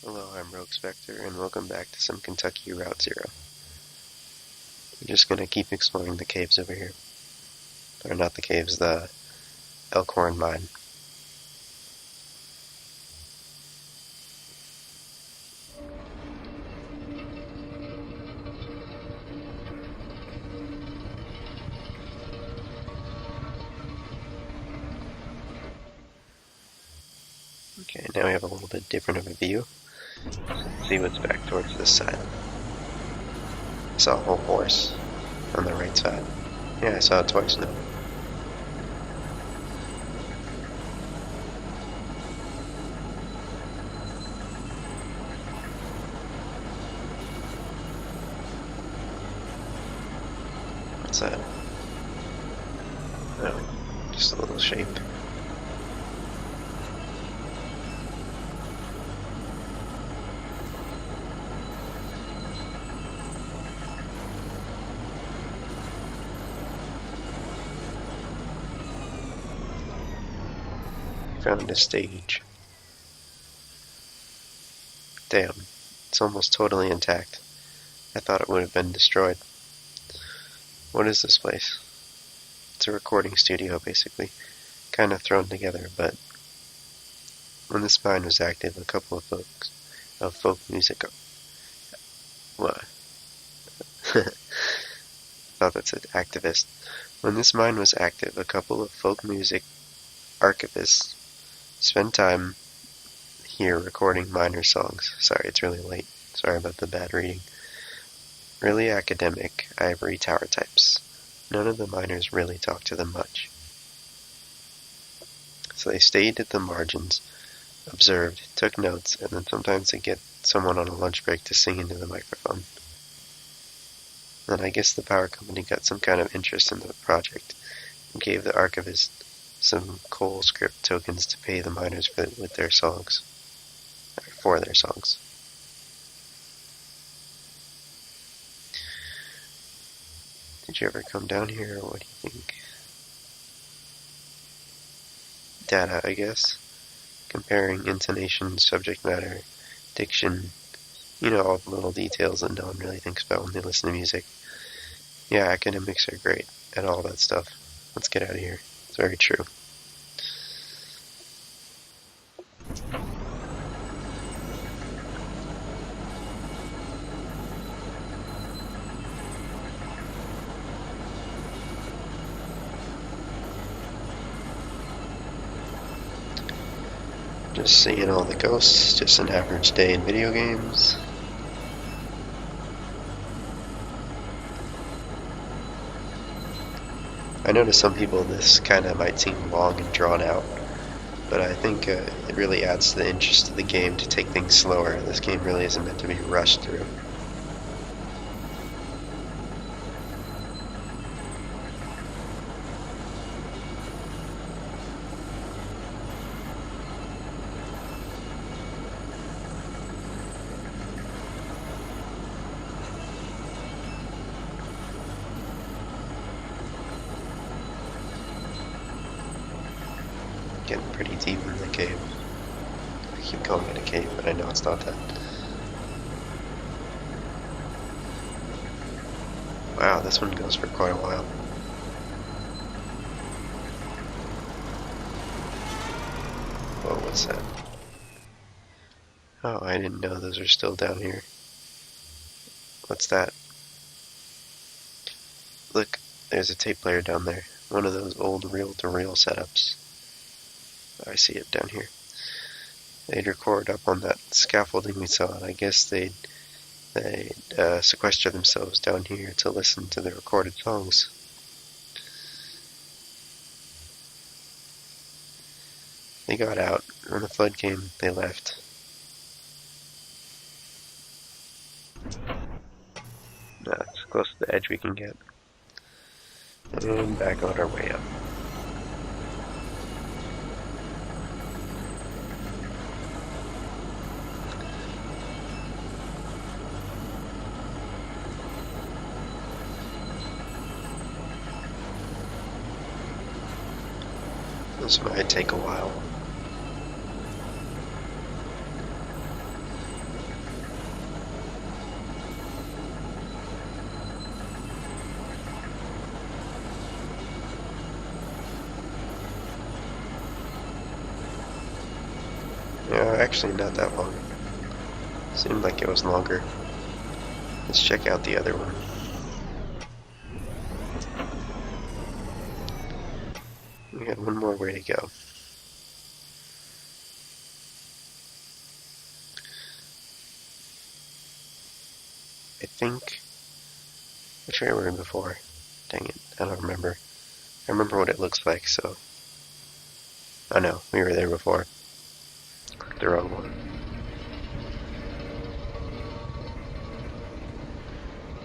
Hello, I'm Rogue Spectre, and welcome back to some Kentucky Route Zero. We're just gonna keep exploring the caves over here. Or not the caves, the Elkhorn Mine. Okay, now we have a little bit different of a view. Let's see what's back towards this side. I saw a whole horse on the right side. Yeah, I saw it twice now. What's that? Oh, just a little shape. Found a stage. Damn, it's almost totally intact. I thought it would have been destroyed. What is this place? It's a recording studio, basically. Kind of thrown together, but when this mine was active, a couple of folk music. What? Thought that said activist. When this mine was active, a couple of folk music archivists spent time here recording miner songs. Sorry, it's really late. Sorry about the bad reading. Really academic, ivory tower types. None of the miners really talked to them much. So they stayed at the margins, observed, took notes, and then sometimes they'd get someone on a lunch break to sing into the microphone. And I guess the power company got some kind of interest in the project and gave the archivist some coal script tokens to pay the miners for their songs. Did you ever come down here, or what do you think? Data, I guess. Comparing intonation, subject matter, diction, all the little details that no one really thinks about when they listen to music. Yeah, academics are great at all that stuff. Let's get out of here. It's very true. Just seeing all the ghosts, just an average day in video games. I know to some people this kind of might seem long and drawn out, but I think it really adds to the interest of the game to take things slower. This game really isn't meant to be rushed through. Getting pretty deep in the cave. I keep calling it a cave, but I know it's not that. Wow, this one goes for quite a while. Whoa, what's that? Oh, I didn't know those are still down here. What's that? Look, there's a tape player down there. One of those old reel-to-reel setups. I see it down here. They'd record up on that scaffolding we saw, and I guess they'd sequester themselves down here to listen to the recorded songs. They got out. When the flood came, they left. That's close to the edge we can get. And back on our way up. This might take a while. actually not that long. Seemed like it was longer. Let's check out the other one. We got one more way to go. I think... Which way were we before? Dang it, I don't remember. I remember what it looks like, so... Oh no, we were there before. Clicked the wrong one.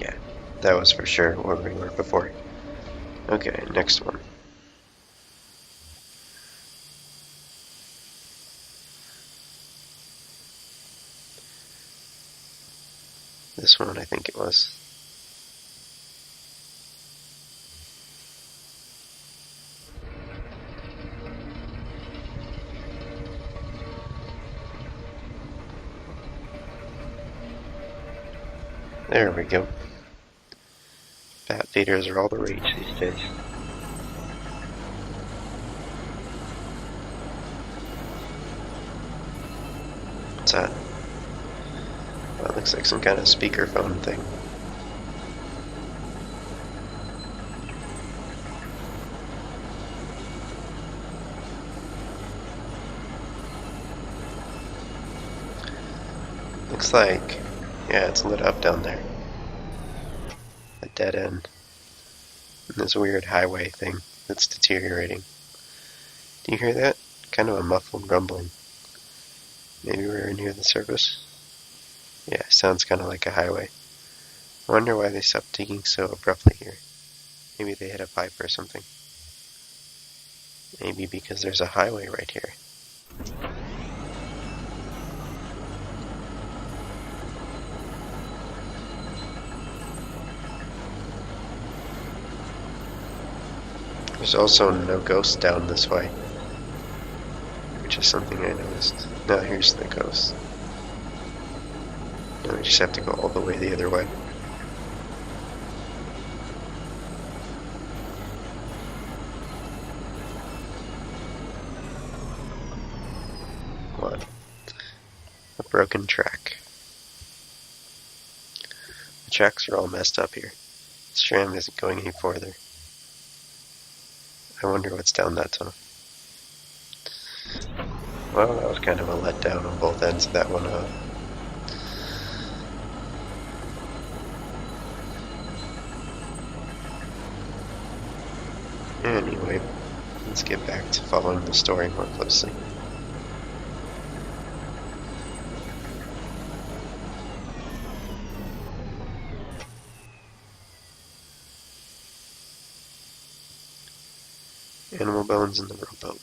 Yeah, that was for sure where we were before. Okay, next one. This one, I think it was. There we go. Bat feeders are all the rage these days. What's that? Oh, it looks like some kind of speakerphone thing. Looks like, yeah, it's lit up down there. A dead end. And this weird highway thing that's deteriorating. Do you hear that? Kind of a muffled rumbling. Maybe we're near the surface? Yeah, sounds kind of like a highway. I wonder why they stopped digging so abruptly here. Maybe they hit a pipe or something. Maybe because there's a highway right here. There's also no ghost down this way, which is something I noticed. Now here's the ghost. Now we just have to go all the way the other way. What? A broken track. The tracks are all messed up here. This tram isn't going any farther. I wonder what's down that tunnel. Well, that was kind of a letdown on both ends of that one, huh? Anyway, let's get back to following the story more closely. Animal bones in the rowboat.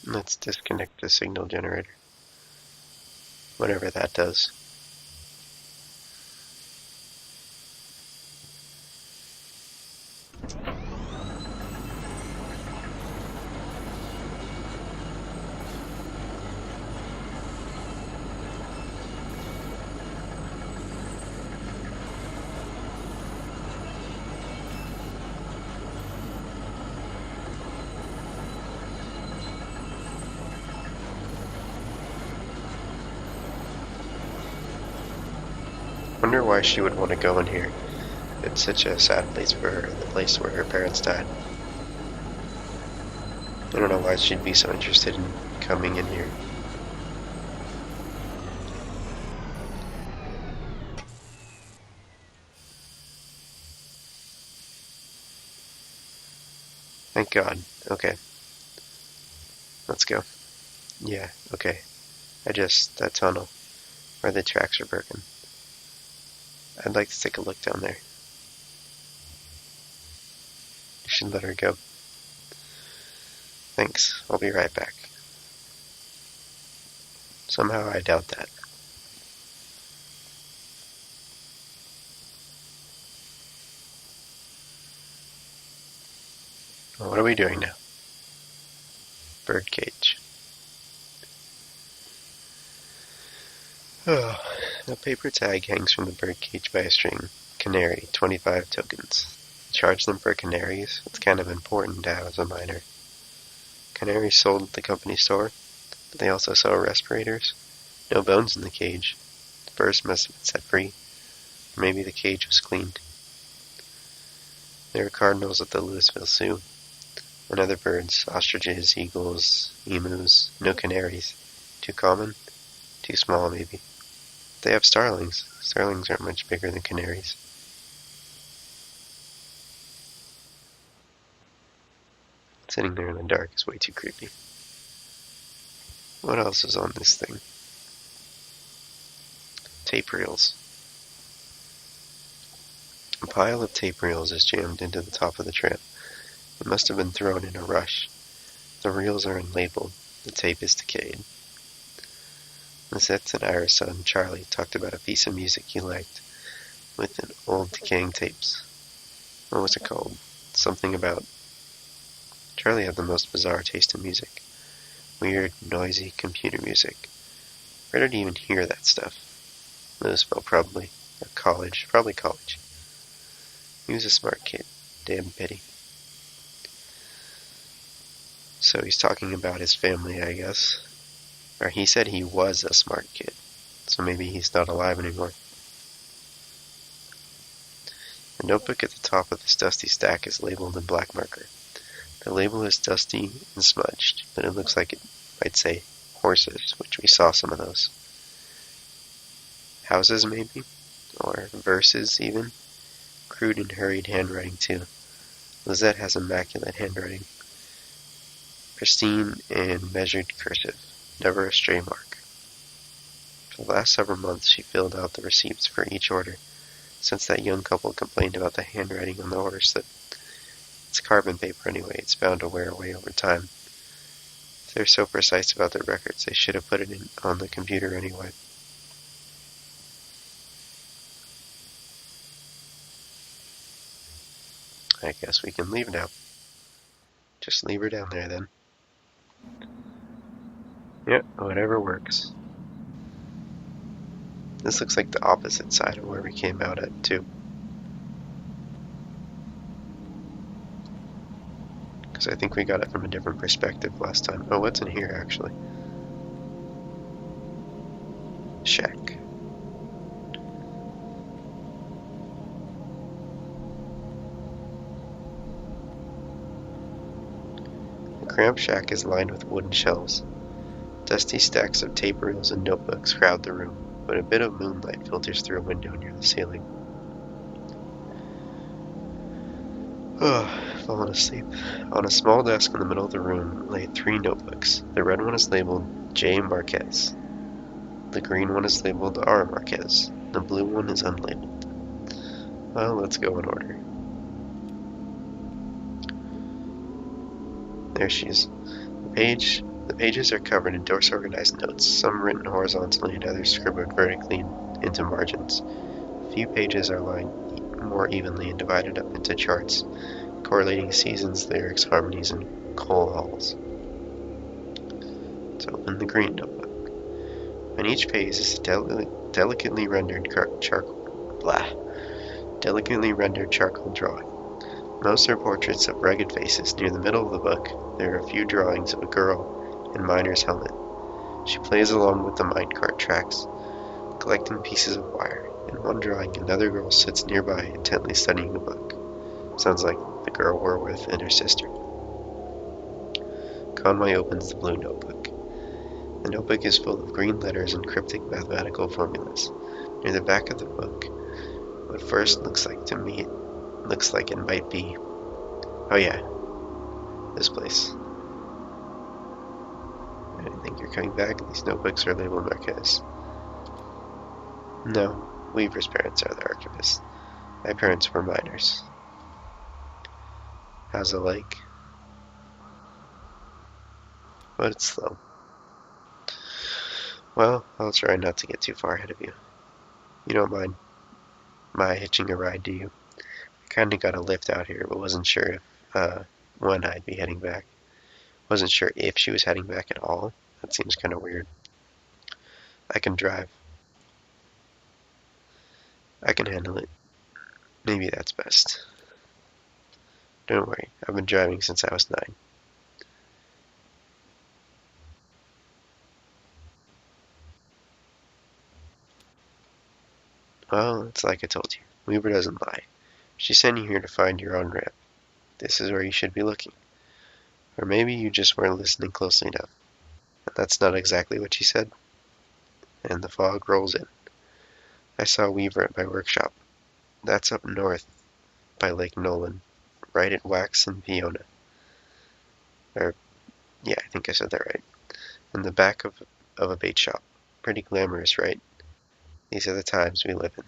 Let's disconnect the signal generator. Whatever that does. Wonder why she would want to go in here. It's such a sad place for her, the place where her parents died. I don't know why she'd be so interested in coming in here. Thank God. Okay. Let's go. Yeah, okay. That tunnel, where the tracks are broken. I'd like to take a look down there. You should let her go. Thanks, I'll be right back. Somehow I doubt that. Well, what are we doing now? Birdcage. Oh, a paper tag hangs from the birdcage by a string. Canary, 25 tokens. Charge them for canaries? It's kind of important to have as a miner. Canaries sold at the company store, but they also sell respirators. No bones in the cage. The birds must have been set free. Or maybe the cage was cleaned. There are cardinals at the Louisville Zoo. And other birds, ostriches, eagles, emus, no canaries. Too common? Too small, maybe. They have starlings. Starlings aren't much bigger than canaries. Sitting there in the dark is way too creepy. What else is on this thing? Tape reels. A pile of tape reels is jammed into the top of the tram. It must have been thrown in a rush. The reels are unlabeled. The tape is decayed. Lisette and Ira's son, Charlie, talked about a piece of music he liked with an old decaying tapes. What was it called? Something about... Charlie had the most bizarre taste in music. Weird, noisy computer music. Where did he even hear that stuff? Louisville, probably. Or college. Probably college. He was a smart kid. Damn pity. So he's talking about his family, I guess. Or he said he was a smart kid. So maybe he's not alive anymore. The notebook at the top of this dusty stack is labeled in black marker. The label is dusty and smudged, but it looks like it might say horses, which we saw some of those. Houses, maybe? Or verses, even? Crude and hurried handwriting, too. Lisette has immaculate handwriting. Pristine and measured cursive. Never a stray mark. For the last several months, she filled out the receipts for each order, since that young couple complained about the handwriting on the order slip. It's carbon paper anyway, it's bound to wear away over time. If they're so precise about their records, they should have put it on the computer anyway. I guess we can leave now. Just leave her down there then. Yep, whatever works. This looks like the opposite side of where we came out at, too. Because I think we got it from a different perspective last time. Oh, what's in here, actually? Shack. The cramp shack is lined with wooden shelves. Dusty stacks of tape reels and notebooks crowd the room, but a bit of moonlight filters through a window near the ceiling. Fallen asleep. On a small desk in the middle of the room lay 3 notebooks. The red one is labeled J. Marquez. The green one is labeled R. Marquez. The blue one is unlabeled. Well, let's go in order. There she is. The pages are covered in disorganized notes, some written horizontally and others scribbled vertically into margins. A few pages are lined more evenly and divided up into charts, correlating seasons, lyrics, harmonies, and coal halls. Let's open the green notebook. On each page is a delicately rendered charcoal drawing. Most are portraits of rugged faces. Near the middle of the book, there are a few drawings of a girl in miner's helmet. She plays along with the minecart tracks, collecting pieces of wire. In one drawing, another girl sits nearby, intently studying the book. Sounds like the girl we're with and her sister. Conway opens the blue notebook. The notebook is full of green letters and cryptic mathematical formulas. Near the back of the book, what first looks like to me, it looks like it might be... Oh yeah, this place. I think you're coming back. These notebooks are labeled Marquez. No, Weaver's parents are the archivists. My parents were miners. How's the lake? But it's slow. Well, I'll try not to get too far ahead of you. You don't mind my hitching a ride, do you? I kinda got a lift out here, but wasn't sure if, when I'd be heading back. Wasn't sure if she was heading back at all. That seems kind of weird. I can drive. I can handle it. Maybe that's best. Don't worry, I've been driving since I was 9. Well, it's like I told you. Weaver doesn't lie. She sent you here to find your own ramp. This is where you should be looking. Or maybe you just weren't listening closely enough. That's not exactly what she said. And the fog rolls in. I saw Weaver at my workshop. That's up north by Lake Nolan, right at Wax and Peona. Or, yeah, I think I said that right. In the back of a bait shop. Pretty glamorous, right? These are the times we live in.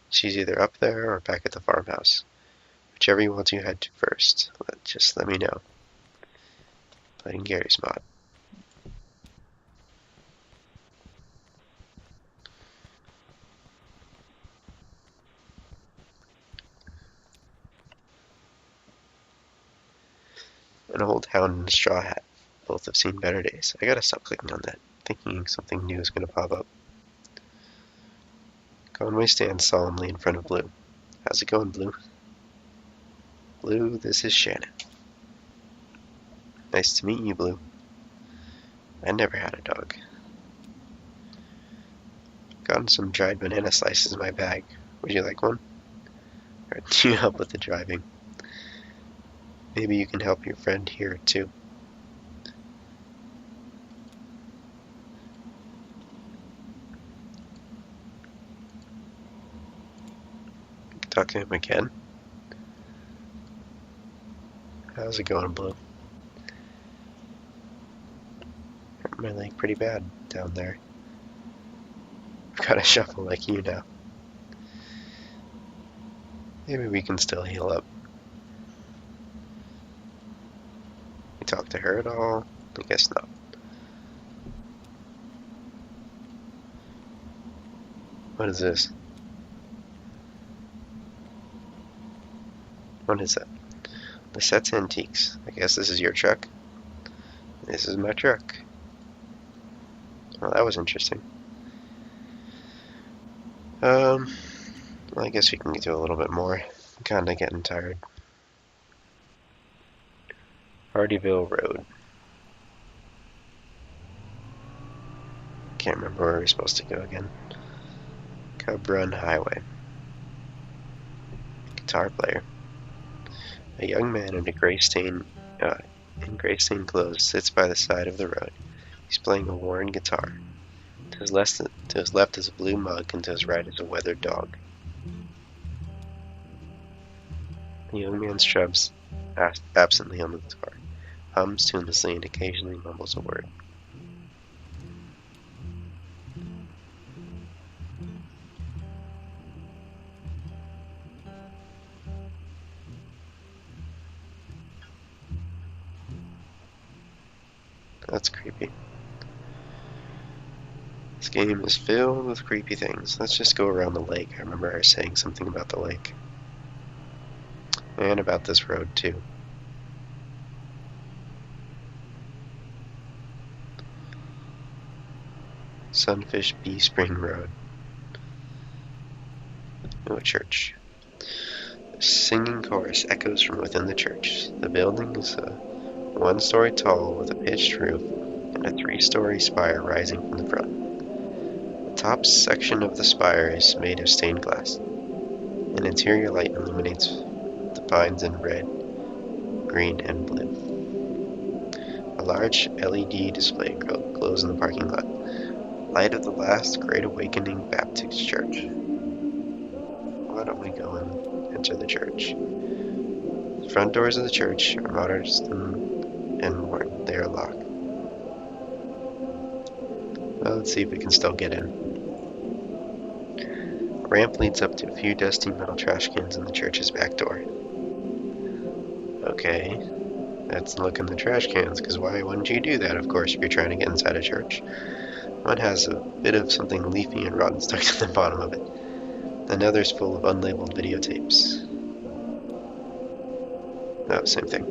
She's either up there or back at the farmhouse. Whichever you want to head to first, just let me know. Playing Gary's mod. An old hound and a straw hat. Both have seen better days. I gotta stop clicking on that, thinking something new is gonna pop up. Conway stands solemnly in front of Blue. How's it going, Blue? Blue, this is Shannon. Nice to meet you, Blue. I never had a dog. Gotten some dried banana slices in my bag. Would you like one? Or do you help with the driving? Maybe you can help your friend here, too. Talk to him again. How's it going, Blue? Hurt my leg pretty bad down there. I've got to shuffle like you now. Maybe we can still heal up. You talk to her at all? I guess not. What is this? What is that? Lissette's Antiques. I guess this is your truck? This is my truck. Well, that was interesting. Well, I guess we can do a little bit more. I'm kinda getting tired. Hardyville Road. Can't remember where we're supposed to go again. Cub Run Highway. Guitar player. A young man in gray stained clothes sits by the side of the road. He's playing a worn guitar. To his left is a blue mug, and to his right is a weathered dog. The young man strums absently on the guitar, hums tunelessly, and occasionally mumbles a word. That's creepy. This game is filled with creepy things. Let's just go around the lake. I remember her saying something about the lake. And about this road, too. Sunfish Bee Spring Road. Oh, a church. A singing chorus echoes from within the church. The building is 1 story tall with a pitched roof and a 3-story spire rising from the front. The top section of the spire is made of stained glass. An interior light illuminates the pines in red, green, and blue. A large LED display glows in the parking lot. Light of the last Great Awakening Baptist Church. Why don't we go and enter the church? The front doors of the church are modest and worn. They are locked. Well, let's see if we can still get in. A ramp leads up to a few dusty metal trash cans in the church's back door. Okay, let's look in the trash cans, because why wouldn't you do that, of course, if you're trying to get inside a church? One has a bit of something leafy and rotten stuck to the bottom of it. Another's full of unlabeled videotapes. Oh, same thing.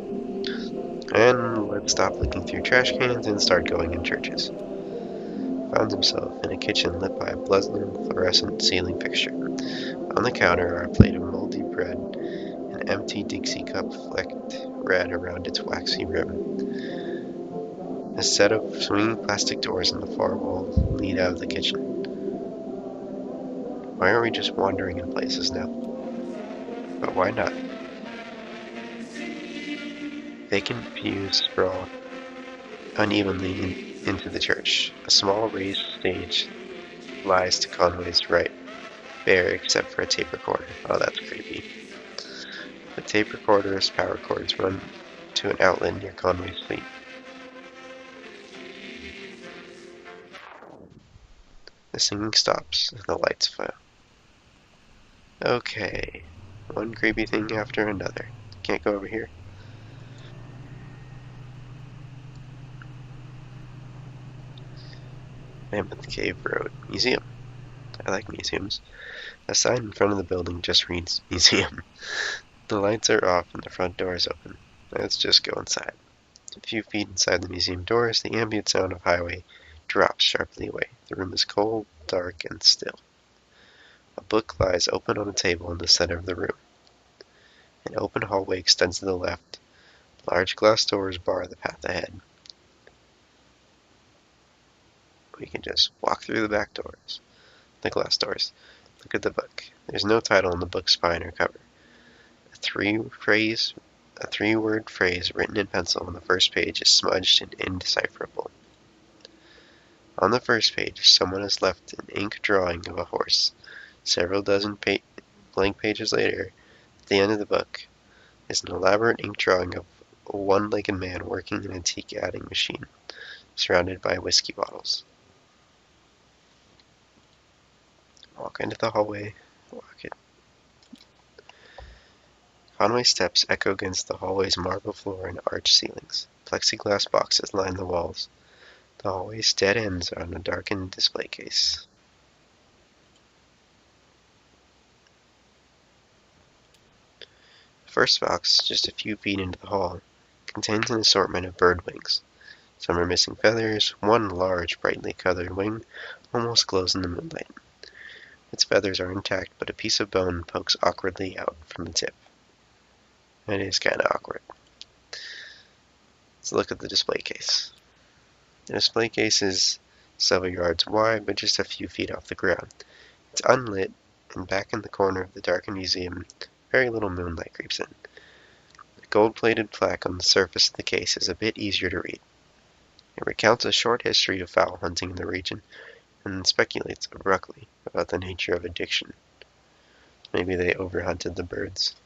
And let's stop looking through trash cans and start going in churches. Found himself in a kitchen lit by a blazing fluorescent ceiling fixture. On the counter are a plate of moldy bread, an empty Dixie cup flecked red around its waxy rim. A set of swinging plastic doors in the far wall lead out of the kitchen. Why aren't we just wandering in places now? But why not? Vacant pews sprawl unevenly into the church. A small raised stage lies to Conway's right, bare except for a tape recorder. Oh, that's creepy. The tape recorder's power cords run to an outlet near Conway's feet. The singing stops, and the lights fail. Okay, one creepy thing after another. Can't go over here. Mammoth Cave Road Museum. I like museums. A sign in front of the building just reads Museum. The lights are off and the front door is open. Let's just go inside. A few feet inside the museum doors, the ambient sound of highway drops sharply away. The room is cold, dark, and still. A book lies open on a table in the center of the room. An open hallway extends to the left. Large glass doors bar the path ahead. We can just walk through the back doors. The glass doors. Look at the book. There's no title on the book's spine or cover. A three-word phrase written in pencil on the first page is smudged and indecipherable. On the first page, someone has left an ink drawing of a horse. Several dozen blank pages later, at the end of the book, is an elaborate ink drawing of a one-legged man working an antique adding machine, surrounded by whiskey bottles. Walk into the hallway. Walk it. Conway steps echo against the hallway's marble floor and arched ceilings. Plexiglass boxes line the walls. The hallway's dead ends are on a darkened display case. The first box, just a few feet into the hall, contains an assortment of bird wings. Some are missing feathers. One large, brightly colored wing almost glows in the moonlight. Its feathers are intact, but a piece of bone pokes awkwardly out from the tip. It is kinda awkward. Let's look at the display case. The display case is several yards wide, but just a few feet off the ground. It's unlit, and back in the corner of the darkened museum, very little moonlight creeps in. The gold-plated plaque on the surface of the case is a bit easier to read. It recounts a short history of fowl hunting in the region, and speculates abruptly about the nature of addiction. Maybe they overhunted the birds.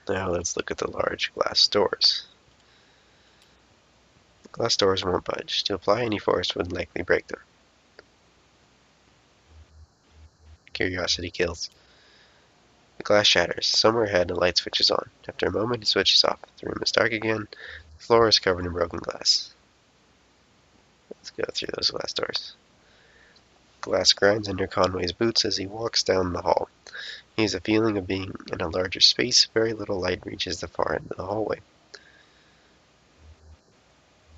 Now let's look at the large glass doors. The glass doors won't budge. To apply any force would likely break them. Curiosity kills. The glass shatters. Somewhere ahead, a light switches on. After a moment, it switches off. The room is dark again. The floor is covered in broken glass. Let's go through those glass doors. Glass grinds under Conway's boots as he walks down the hall. He has a feeling of being in a larger space. Very little light reaches the far end of the hallway.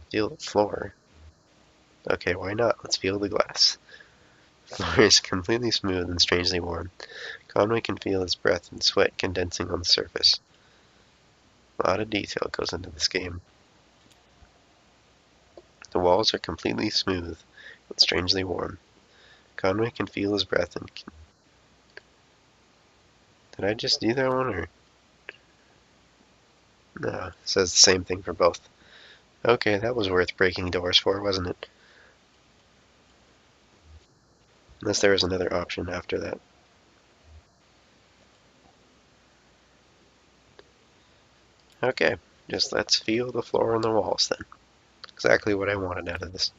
Feel the floor. Okay, why not? Let's feel the glass. The floor is completely smooth and strangely warm. Conway can feel his breath and sweat condensing on the surface. A lot of detail goes into this game. The walls are completely smooth and strangely warm. Conway can feel his breath and... Did I just do that one, or... No, it says the same thing for both. Okay, that was worth breaking doors for, wasn't it? Unless there was another option after that. Okay, just let's feel the floor and the walls then. Exactly what I wanted out of this.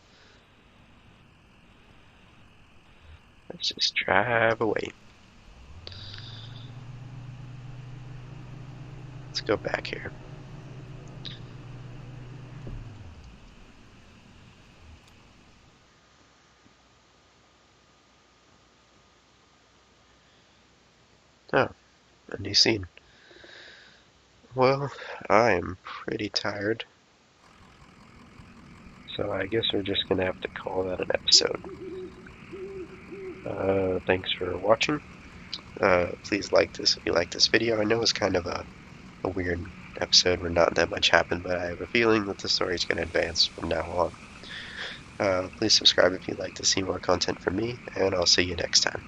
Let's just drive away. Let's go back here. Oh, a new scene. Well, I am pretty tired, so I guess we're just gonna have to call that an episode. Thanks for watching. Please like this if you like this video. I know it's kind of a weird episode where not that much happened, but I have a feeling that the story's going to advance from now on. Please subscribe if you'd like to see more content from me, and I'll see you next time.